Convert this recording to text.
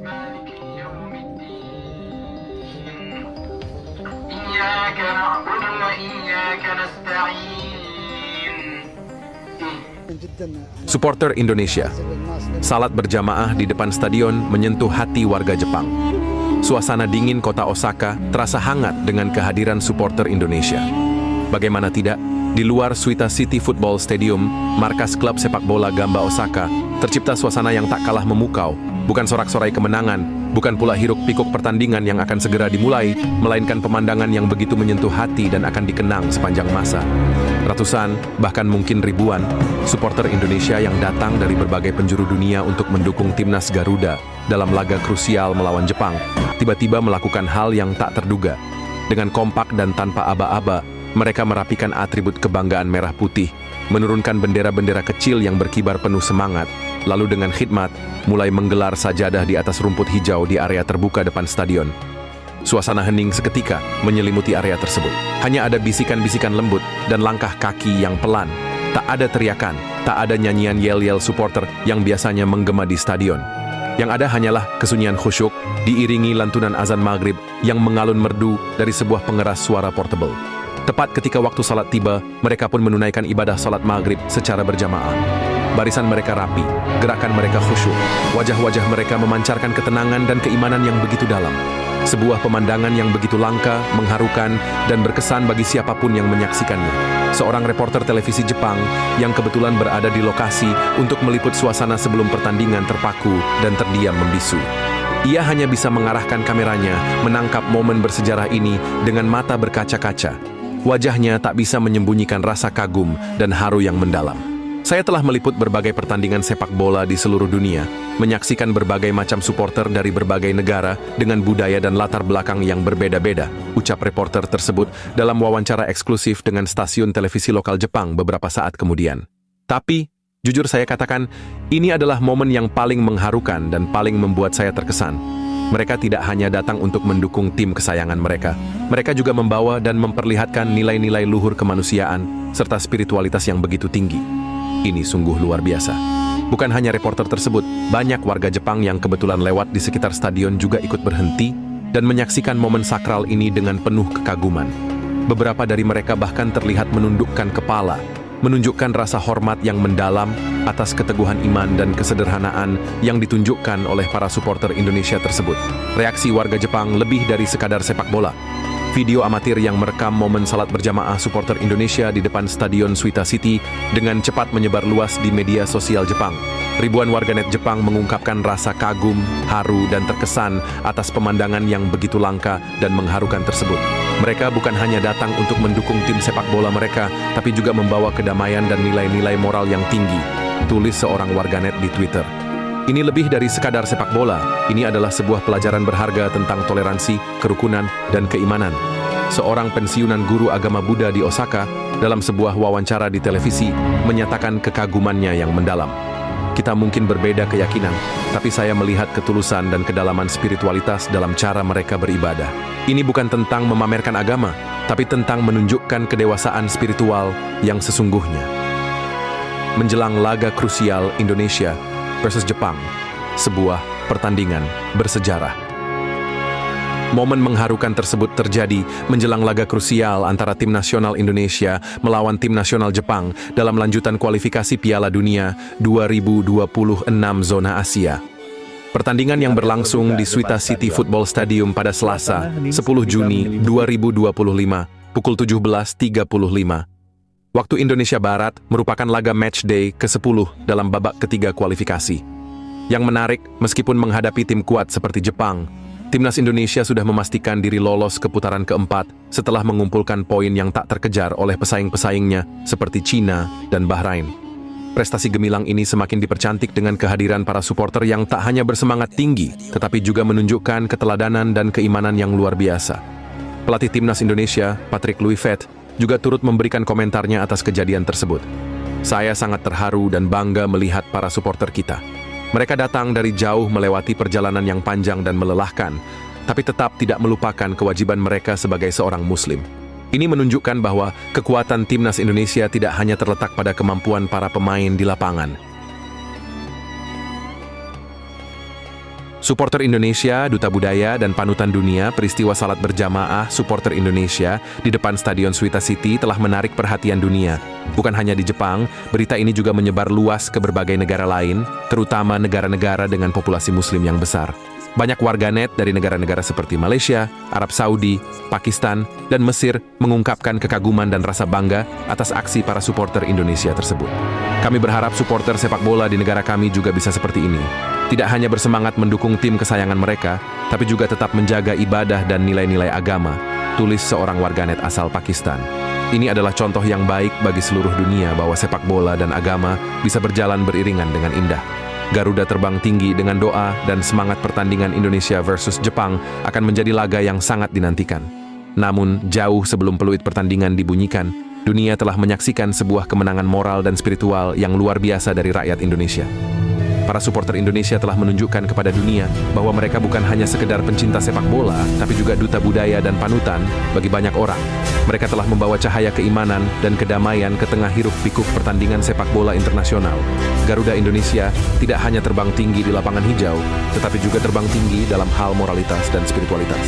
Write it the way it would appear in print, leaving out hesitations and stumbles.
مالك يوم الدين إياك نعبد وإياك نستعين. Supporter Indonesia. Salat berjamaah di depan stadion menyentuh hati warga Jepang. Suasana dingin kota Osaka terasa hangat dengan kehadiran supporter Indonesia. Bagaimana tidak, di luar Suita City Football Stadium, markas klub sepak bola Gamba Osaka, tercipta suasana yang tak kalah memukau. Bukan sorak-sorai kemenangan, bukan pula hiruk-pikuk pertandingan yang akan segera dimulai, melainkan pemandangan yang begitu menyentuh hati dan akan dikenang sepanjang masa. Ratusan, bahkan mungkin ribuan, supporter Indonesia yang datang dari berbagai penjuru dunia untuk mendukung timnas Garuda dalam laga krusial melawan Jepang, tiba-tiba melakukan hal yang tak terduga. Dengan kompak dan tanpa aba-aba, mereka merapikan atribut kebanggaan merah putih, menurunkan bendera-bendera kecil yang berkibar penuh semangat, lalu dengan khidmat, mulai menggelar sajadah di atas rumput hijau di area terbuka depan stadion. Suasana hening seketika menyelimuti area tersebut. Hanya ada bisikan-bisikan lembut dan langkah kaki yang pelan. Tak ada teriakan, tak ada nyanyian yel-yel supporter yang biasanya menggema di stadion. Yang ada hanyalah kesunyian khusyuk, diiringi lantunan azan maghrib yang mengalun merdu dari sebuah pengeras suara portable. Tepat ketika waktu salat tiba, mereka pun menunaikan ibadah salat maghrib secara berjamaah. Barisan mereka rapi, gerakan mereka khusyuk, wajah-wajah mereka memancarkan ketenangan dan keimanan yang begitu dalam. Sebuah pemandangan yang begitu langka, mengharukan, dan berkesan bagi siapapun yang menyaksikannya. Seorang reporter televisi Jepang yang kebetulan berada di lokasi untuk meliput suasana sebelum pertandingan terpaku dan terdiam membisu. Ia hanya bisa mengarahkan kameranya, menangkap momen bersejarah ini dengan mata berkaca-kaca. Wajahnya tak bisa menyembunyikan rasa kagum dan haru yang mendalam. Saya telah meliput berbagai pertandingan sepak bola di seluruh dunia, menyaksikan berbagai macam supporter dari berbagai negara dengan budaya dan latar belakang yang berbeda-beda, ucap reporter tersebut dalam wawancara eksklusif dengan stasiun televisi lokal Jepang beberapa saat kemudian. Tapi, jujur saya katakan, ini adalah momen yang paling mengharukan dan paling membuat saya terkesan. Mereka tidak hanya datang untuk mendukung tim kesayangan mereka. Mereka juga membawa dan memperlihatkan nilai-nilai luhur kemanusiaan serta spiritualitas yang begitu tinggi. Ini sungguh luar biasa. Bukan hanya reporter tersebut, banyak warga Jepang yang kebetulan lewat di sekitar stadion juga ikut berhenti dan menyaksikan momen sakral ini dengan penuh kekaguman. Beberapa dari mereka bahkan terlihat menundukkan kepala, menunjukkan rasa hormat yang mendalam atas keteguhan iman dan kesederhanaan yang ditunjukkan oleh para supporter Indonesia tersebut. Reaksi warga Jepang lebih dari sekadar sepak bola. Video amatir yang merekam momen salat berjamaah supporter Indonesia di depan Stadion Suita City dengan cepat menyebar luas di media sosial Jepang. Ribuan warganet Jepang mengungkapkan rasa kagum, haru, dan terkesan atas pemandangan yang begitu langka dan mengharukan tersebut. Mereka bukan hanya datang untuk mendukung tim sepak bola mereka, tapi juga membawa kedamaian dan nilai-nilai moral yang tinggi, tulis seorang warganet di Twitter. Ini lebih dari sekadar sepak bola, ini adalah sebuah pelajaran berharga tentang toleransi, kerukunan, dan keimanan. Seorang pensiunan guru agama Buddha di Osaka, dalam sebuah wawancara di televisi, menyatakan kekagumannya yang mendalam. Kita mungkin berbeda keyakinan, tapi saya melihat ketulusan dan kedalaman spiritualitas dalam cara mereka beribadah. Ini bukan tentang memamerkan agama, tapi tentang menunjukkan kedewasaan spiritual yang sesungguhnya. Menjelang laga krusial Indonesia versus Jepang, sebuah pertandingan bersejarah. Momen mengharukan tersebut terjadi menjelang laga krusial antara tim nasional Indonesia melawan tim nasional Jepang dalam lanjutan kualifikasi Piala Dunia 2026 zona Asia. Pertandingan yang berlangsung di Suita City Football Stadium pada Selasa, 10 Juni 2025, pukul 17.35. Waktu Indonesia Barat merupakan laga matchday ke-10 dalam babak ketiga kualifikasi. Yang menarik, meskipun menghadapi tim kuat seperti Jepang, timnas Indonesia sudah memastikan diri lolos ke putaran keempat setelah mengumpulkan poin yang tak terkejar oleh pesaing-pesaingnya seperti China dan Bahrain. Prestasi gemilang ini semakin dipercantik dengan kehadiran para supporter yang tak hanya bersemangat tinggi, tetapi juga menunjukkan keteladanan dan keimanan yang luar biasa. Pelatih timnas Indonesia, Patrick Kluivert, juga turut memberikan komentarnya atas kejadian tersebut. Saya sangat terharu dan bangga melihat para supporter kita. Mereka datang dari jauh melewati perjalanan yang panjang dan melelahkan, tapi tetap tidak melupakan kewajiban mereka sebagai seorang Muslim. Ini menunjukkan bahwa kekuatan timnas Indonesia tidak hanya terletak pada kemampuan para pemain di lapangan. Supporter Indonesia, Duta Budaya, dan Panutan Dunia, peristiwa salat berjamaah supporter Indonesia di depan Stadion Suita City telah menarik perhatian dunia. Bukan hanya di Jepang, berita ini juga menyebar luas ke berbagai negara lain, terutama negara-negara dengan populasi Muslim yang besar. Banyak warganet dari negara-negara seperti Malaysia, Arab Saudi, Pakistan, dan Mesir mengungkapkan kekaguman dan rasa bangga atas aksi para supporter Indonesia tersebut. Kami berharap supporter sepak bola di negara kami juga bisa seperti ini. Tidak hanya bersemangat mendukung tim kesayangan mereka, tapi juga tetap menjaga ibadah dan nilai-nilai agama, tulis seorang warganet asal Pakistan. Ini adalah contoh yang baik bagi seluruh dunia bahwa sepak bola dan agama bisa berjalan beriringan dengan indah. Garuda terbang tinggi dengan doa dan semangat pertandingan Indonesia versus Jepang akan menjadi laga yang sangat dinantikan. Namun, jauh sebelum peluit pertandingan dibunyikan, dunia telah menyaksikan sebuah kemenangan moral dan spiritual yang luar biasa dari rakyat Indonesia. Para supporter Indonesia telah menunjukkan kepada dunia bahwa mereka bukan hanya sekedar pencinta sepak bola, tapi juga duta budaya dan panutan bagi banyak orang. Mereka telah membawa cahaya keimanan dan kedamaian ke tengah hiruk-pikuk pertandingan sepak bola internasional. Garuda Indonesia tidak hanya terbang tinggi di lapangan hijau, tetapi juga terbang tinggi dalam hal moralitas dan spiritualitas.